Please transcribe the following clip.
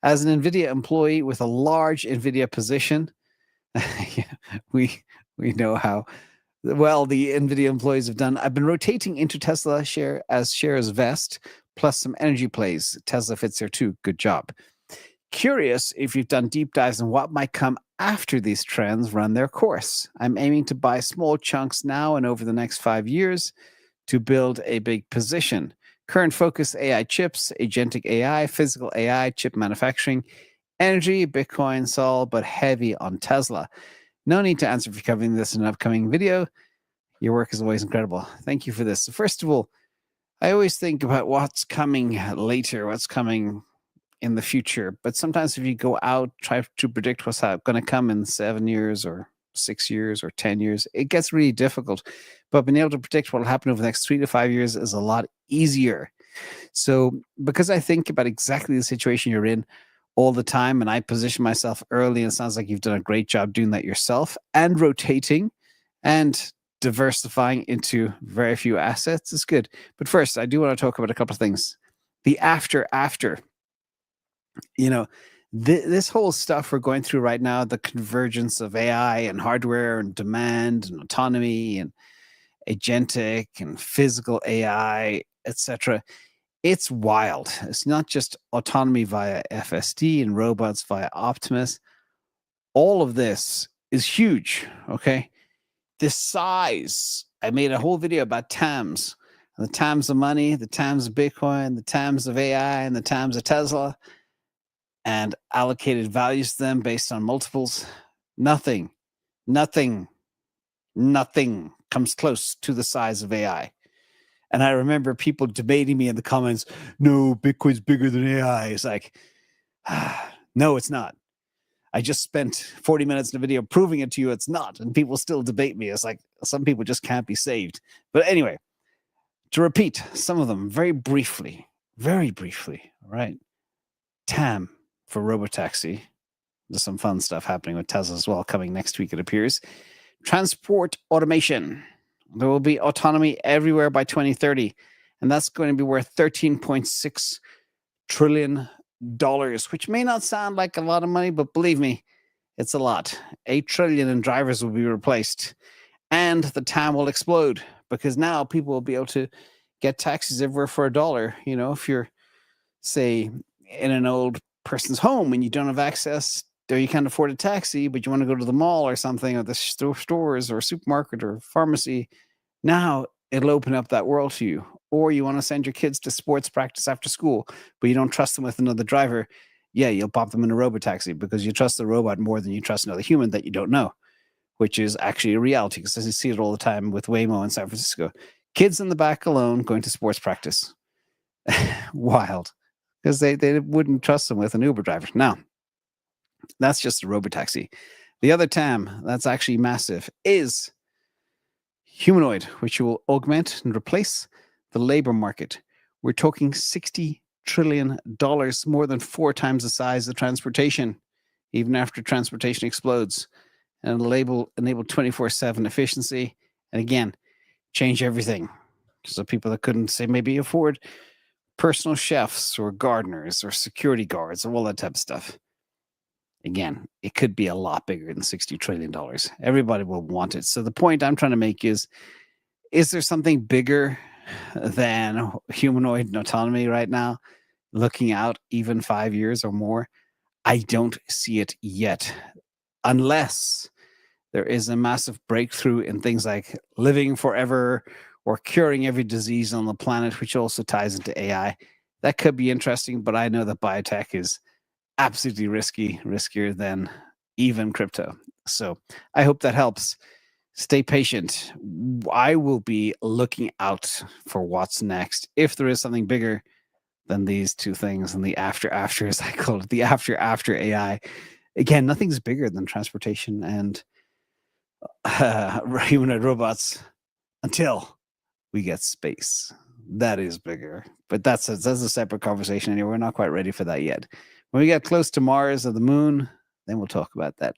As an NVIDIA employee with a large NVIDIA position, we know how well the NVIDIA employees have done. I've been rotating into Tesla shares vest, plus some energy plays. Tesla fits there too. Good job. Curious if you've done deep dives on what might come after these trends run their course. I'm aiming to buy small chunks now and over the next 5 years to build a big position. Current focus: AI chips, agentic AI, physical AI, chip manufacturing, energy, Bitcoin, Sol, but heavy on Tesla. No need to answer for covering this in an upcoming video. Your work is always incredible. Thank you for this. So first of all, I always think about what's coming later, what's coming in the future. But sometimes if you go out, try to predict what's going to come in 7 years or 6 years or 10 years, it gets really difficult. But being able to predict what will happen over the next 3 to 5 years is a lot easier. So because I think about exactly the situation you're in all the time, and I position myself early, and it sounds like you've done a great job doing that yourself, and rotating and diversifying into very few assets is good. But first, I do want to talk about a couple of things. The after. This whole stuff we're going through right now, the convergence of AI and hardware and demand and autonomy and agentic and physical AI, etc. It's wild. It's not just autonomy via FSD and robots via Optimus. All of this is huge, okay? This size, I made a whole video about TAMs, the TAMs of money, the TAMs of Bitcoin, the TAMs of AI, and the TAMs of Tesla, and allocated values to them based on multiples. Nothing comes close to the size of AI. And I remember people debating me in the comments, no, Bitcoin's bigger than AI. It's like, no, it's not. I just spent 40 minutes in a video proving it to you it's not, and people still debate me. It's like some people just can't be saved. But anyway, to repeat some of them very briefly, all right? TAM for robotaxi. There's some fun stuff happening with Tesla as well coming next week, it appears. Transport automation. There will be autonomy everywhere by 2030, and that's going to be worth $13.6 trillion, which may not sound like a lot of money, but believe me, it's a lot. 8 trillion in drivers will be replaced, and the TAM will explode because now people will be able to get taxis everywhere for $1. You know, if you're, say, in an old person's home and you don't have access, or you can't afford a taxi, but you want to go to the mall or something, or the stores or supermarket or pharmacy, now it'll open up that world to you. Or you want to send your kids to sports practice after school, but you don't trust them with another driver. Yeah, you'll pop them in a robotaxi because you trust the robot more than you trust another human that you don't know, which is actually a reality because you see it all the time with Waymo in San Francisco. Kids in the back alone going to sports practice. Wild. Because they wouldn't trust them with an Uber driver. Now, that's just a robotaxi. The other TAM that's actually massive is Humanoid, which will augment and replace the labor market. We're talking $60 trillion, more than 4 times the size of transportation, even after transportation explodes. And it'll enable 24/7 efficiency. And again, change everything. So people that couldn't, say, maybe afford personal chefs or gardeners or security guards or all that type of stuff. Again, it could be a lot bigger than $60 trillion. Everybody will want it. So the point I'm trying to make is there something bigger than humanoid and autonomy right now, looking out even 5 years or more? I don't see it yet, unless there is a massive breakthrough in things like living forever or curing every disease on the planet, which also ties into AI. That could be interesting, but I know that biotech is absolutely riskier than even crypto. So I hope that helps. Stay patient. I will be looking out for what's next. If there is something bigger than these two things, and the after, as I call it, the after AI. Again, nothing's bigger than transportation and humanoid robots until we get space. That is bigger, but that's a separate conversation anyway. We're not quite ready for that yet. When we get close to Mars or the moon, then we'll talk about that.